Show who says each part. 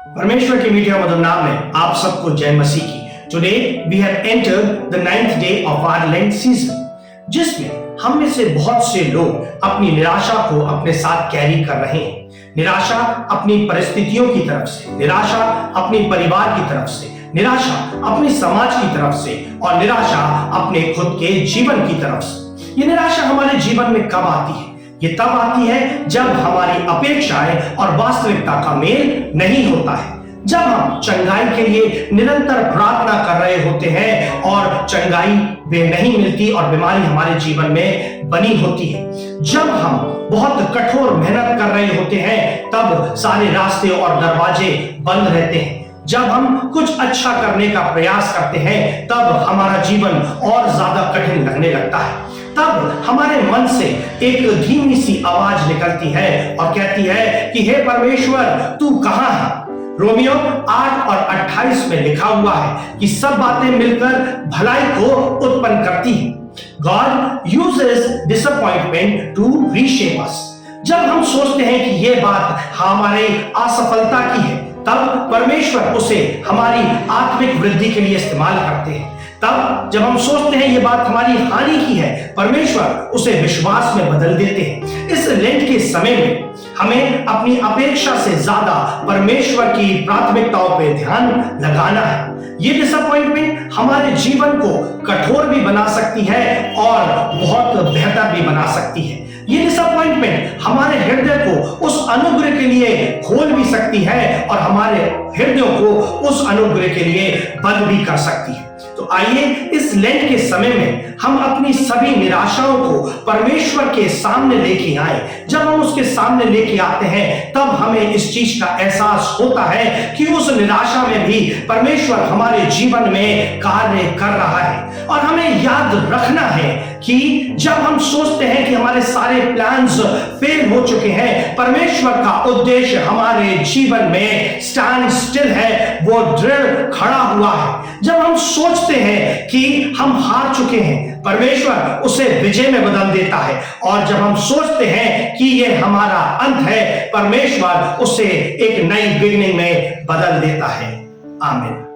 Speaker 1: परमेश्वर के मीडिया मधुर नाम में आप सबको जय मसीह की। Today we have entered the 9th day of our Lent season, जिसमें हम में से बहुत से लोग अपनी निराशा को अपने साथ कैरी कर रहे हैं। निराशा अपनी परिस्थितियों की तरफ से, निराशा अपने परिवार की तरफ से, निराशा अपने समाज की तरफ से और निराशा अपने खुद के जीवन की तरफ से। ये निराशा हमारे जीवन में कब आती है? ये तब आती है जब हमारी अपेक्षाएं और वास्तविकता का मेल नहीं होता है, जब हम चंगाई के लिए निरंतर प्रार्थना कर रहे होते हैं और चंगाई वे नहीं मिलती और बीमारी हमारे जीवन में बनी होती है, जब हम बहुत कठोर मेहनत कर रहे होते हैं तब सारे रास्ते और दरवाजे बंद रहते हैं, जब हम कुछ अच्छा करने का प्रयास करते हैं तब हमारा जीवन और ज्यादा कठिन लगने लगता है, तब हमारे मन से एक धीमी सी आवाज निकलती है और कहती है कि हे परमेश्वर तू कहां है। रोमियो 8 और 28 में लिखा हुआ है कि सब बातें मिलकर भलाई को उत्पन्न करती हैं। God uses disappointment to reshape us। जब हम सोचते हैं कि ये बात हमारे असफलता की है, तब परमेश्वर उसे हमारी आत्मिक वृद्धि के लिए इस्तेमाल करते हैं। तब जब हम सोचते हैं ये बात हमारी हानि की है, परमेश्वर उसे विश्वास में बदल देते हैं। इस लेंट के समय में हमें अपनी अपेक्षा से ज्यादा परमेश्वर की प्राथमिकताओं पे ध्यान लगाना है। ये डिसअपॉइंटमेंट हमारे जीवन को कठोर भी बना सकती है और बहुत बेहतर भी बना सकती है। ये डिसअपॉइंटमेंट हमारे हृदय को उस अनुग्रह के लिए खोल भी सकती है और हमारे हृदयों को उस अनुग्रह के लिए बंद भी कर सकती है। तो आइए इस लेंट के समय में हम अपनी सभी निराशाओं को परमेश्वर के सामने लेके आए। जब हम उसके सामने लेके आते हैं तब हमें इस चीज का एहसास होता है कि उस निराशा में भी परमेश्वर हमारे जीवन में कार्य कर रहा है। और हमें याद रखना है कि जब हम सोचते हैं कि हमारे सारे प्लान्स फेल हो चुके हैं, परमेश्वर का उद्देश्य हमारे जीवन में स्टैंड स्टिल है, वो दृढ़ खड़ा हुआ है। जब हम सोचते हैं कि हम हार चुके हैं, परमेश्वर उसे विजय में बदल देता है। और जब हम सोचते हैं कि ये हमारा अंत है, परमेश्वर उसे एक नई बिगनिंग में बदल देता है। आमीन।